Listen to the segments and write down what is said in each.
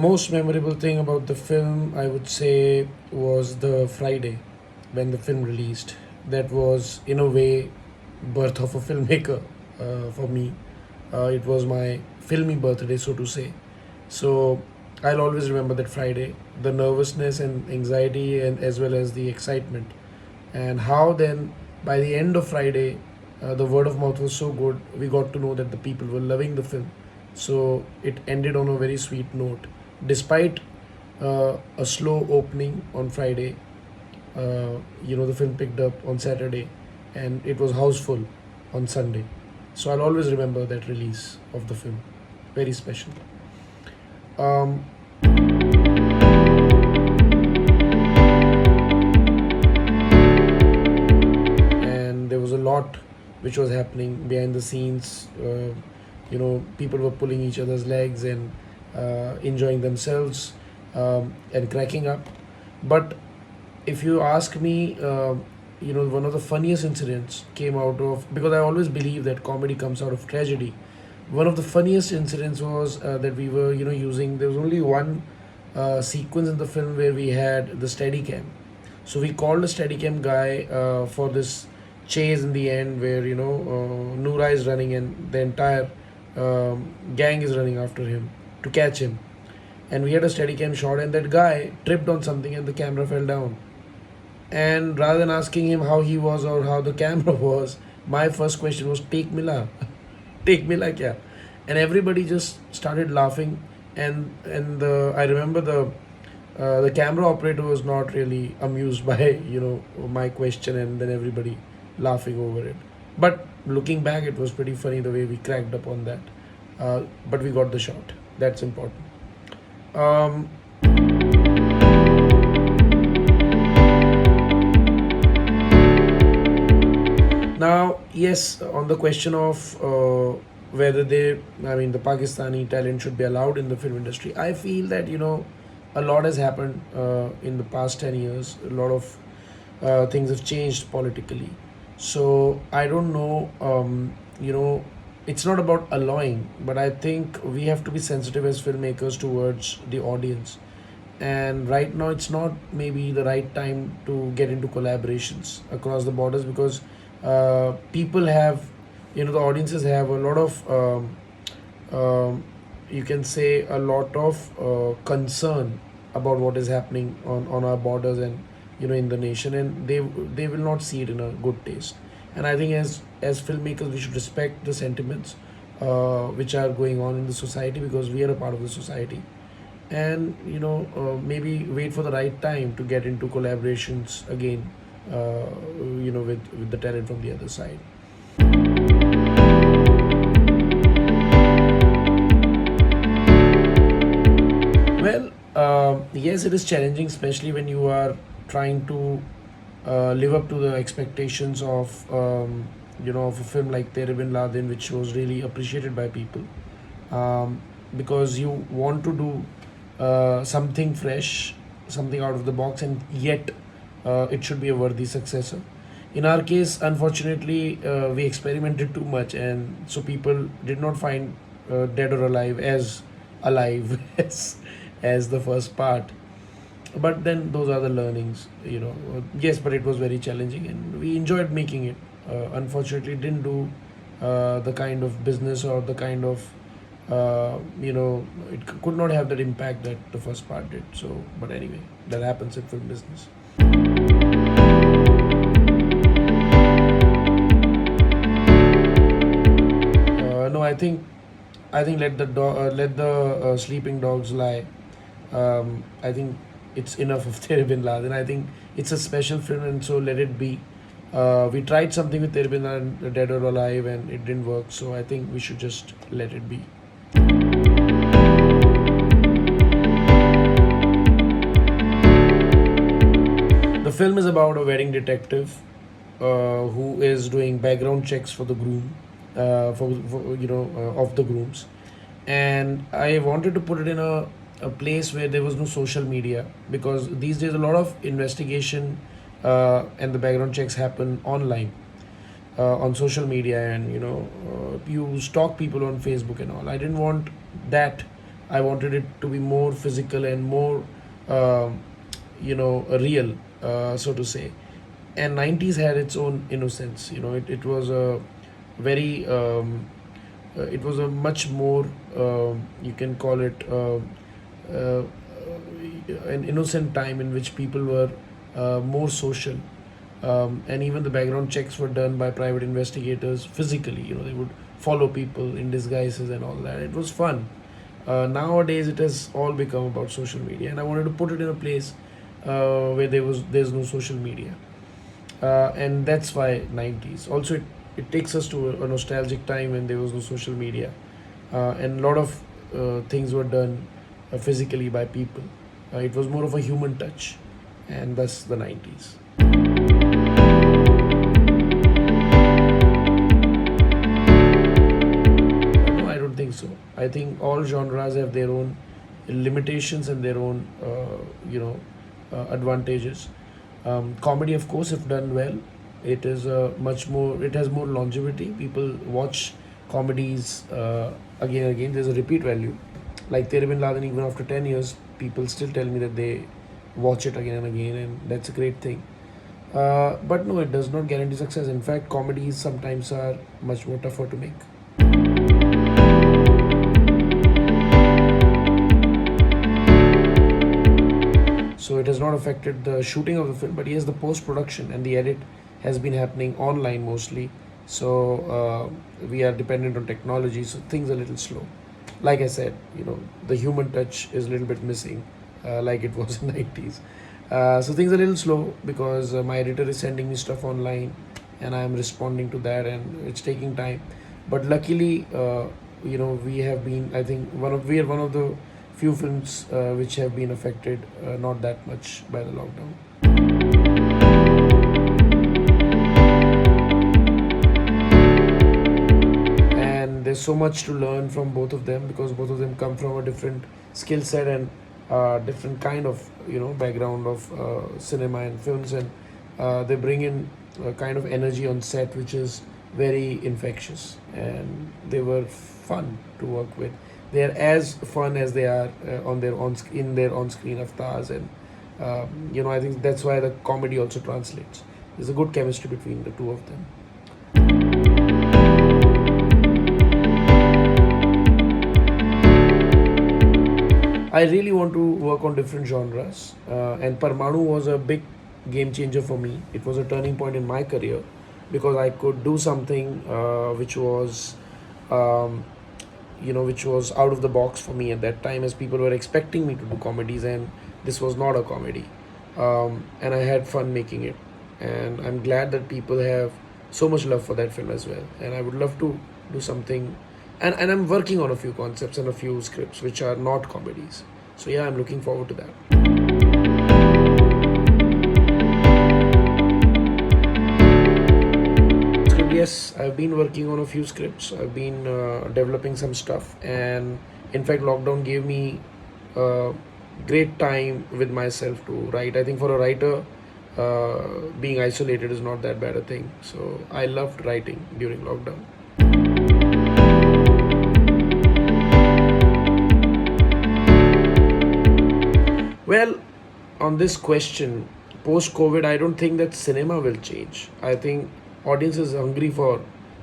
most memorable thing about the film, I would say, was the Friday when the film released. That was, in a way, birth of a filmmaker for me. It was my filmy birthday, so to say. So I'll always remember that Friday, the nervousness and anxiety, and as well as the excitement, and how then by the end of Friday, the word of mouth was so good. We got to know that the people were loving the film, so it ended on a very sweet note. Despite a slow opening on Friday, the film picked up on Saturday, and it was houseful on Sunday. So I'll always remember that release of the film. Very special. Um, and there was a lot which was happening behind the scenes. People were pulling each other's legs and enjoying themselves and cracking up. But if you ask me, one of the funniest incidents came out of, because I always believe that comedy comes out of tragedy. One of the funniest incidents was that we were, using. There was only one sequence in the film where we had the Steadicam. So we called a Steadicam guy for this chase in the end, where Noora is running and the entire gang is running after him to catch him. And we had a Steadicam shot, and that guy tripped on something, and the camera fell down. And rather than asking him how he was or how the camera was, my first question was, "Take Mila, take Mila kya?" And everybody just started laughing. And I remember the camera operator was not really amused by my question, and then everybody laughing over it. But looking back, it was pretty funny the way we cracked up on that. But we got the shot. That's important. Um, Now, yes, on the question of whether the Pakistani talent should be allowed in the film industry, I feel that, a lot has happened in the past 10 years. A lot of things have changed politically. So, I don't know, it's not about allowing, but I think we have to be sensitive as filmmakers towards the audience. And right now, it's not maybe the right time to get into collaborations across the borders, because people have, the audiences have a lot of, you can say, a lot of concern about what is happening on our borders and in the nation, and they will not see it in a good taste. And I think as filmmakers, we should respect the sentiments which are going on in the society, because we are a part of the society. And maybe wait for the right time to get into collaborations again, with the talent from the other side. Well, yes, it is challenging, especially when you are trying to live up to the expectations of a film like Tere Bin Laden, which was really appreciated by people, because you want to do something fresh, something out of the box, and yet it should be a worthy successor. In our case, unfortunately, we experimented too much, and so people did not find Dead or Alive as alive as the first part. But then those are the learnings, Yes, but it was very challenging, and we enjoyed making it. Unfortunately, it didn't do the kind of business or the kind of it could not have that impact that the first part did. So, but anyway, that happens in film business. No, I think let the sleeping dogs lie. I think it's enough of Tere Bin Laden. I think it's a special film, and so let it be. We tried something with Tere Bin Laden, Dead or Alive, and it didn't work. So I think we should just let it be. The film is about a wedding detective who is doing background checks for the groom, of the grooms, and I wanted to put it in a place where there was no social media, because these days a lot of investigation and the background checks happen online, on social media, and you stalk people on Facebook and all. I didn't want that I wanted it to be more physical and more, um, real, so to say. And 90s had its own innocence. It was a very, it was a much more, you can call it, uh, an innocent time in which people were more social. And even the background checks were done by private investigators physically. They would follow people in disguises and all that. It was fun. Nowadays, it has all become about social media, and I wanted to put it in a place where there's no social media, and that's why 90s. Also, it takes us to a nostalgic time when there was no social media, and a lot of things were done physically by people. It was more of a human touch, and thus the 90s. No, I don't think so. I think all genres have their own limitations and their own, advantages. Comedy, of course, if done well, it is much more. It has more longevity. People watch comedies again and again. There's a repeat value. Like Tere Bin Laden, even after 10 years, people still tell me that they watch it again and again, and that's a great thing. But no, it does not guarantee success. In fact, comedies sometimes are much more tougher to make. So it has not affected the shooting of the film, but yes, the post production and the edit has been happening online mostly. So we are dependent on technology, so things are a little slow. Like I said, the human touch is a little bit missing, like it was in 90s. So things are a little slow because my editor is sending me stuff online, and I am responding to that, and it's taking time. But luckily, we have been. I think we are one of the few films which have been affected not that much by the lockdown. And there's so much to learn from both of them because both of them come from a different skill set and different kind of background of cinema and films, and they bring in a kind of energy on set which is very infectious, and they were fun to work with. They are as fun as they are in their on-screen avatars, and I think that's why the comedy also translates. There's a good chemistry between the two of them. I really want to work on different genres, and Parmanu was a big game changer for me. It was a turning point in my career because I could do something which was, um, which was out of the box for me at that time, as people were expecting me to do comedies, and this was not a comedy, and I had fun making it, and I'm glad that people have so much love for that film as well, and I would love to do something, and I'm working on a few concepts and a few scripts which are not comedies. So yeah, I'm looking forward to that. Script, yes, I've been working on a few scripts. I've been developing some stuff, and in fact, lockdown gave me uh, great time with myself to write. I think for a writer, being isolated is not that bad a thing. So I loved writing during lockdown. Well, on this question, post COVID, I don't think that cinema will change. I think audiences are hungry for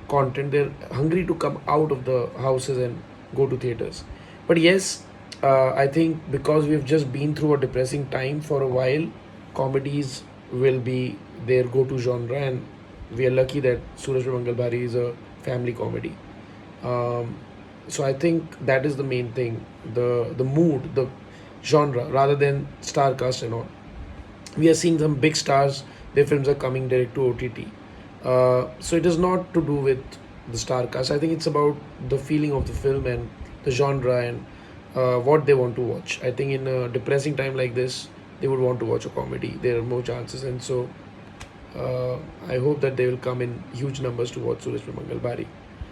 content. They're hungry to come out of the houses and go to theaters. But yes, I think because we've just been through a depressing time for a while, comedies will be their go-to genre, and we are lucky that Suraj Mangal Bhari is a family comedy. Um, so I think that is the main thing, the mood, the genre, rather than star cast and all. We are seeing some big stars; their films are coming direct to OTT. So it is not to do with the star cast. I think it's about the feeling of the film and the genre and what they want to watch. I think in a depressing time like this, they would want to watch a comedy. There are more chances, and so I hope that they will come in huge numbers to watch Suraj Mangal Bari.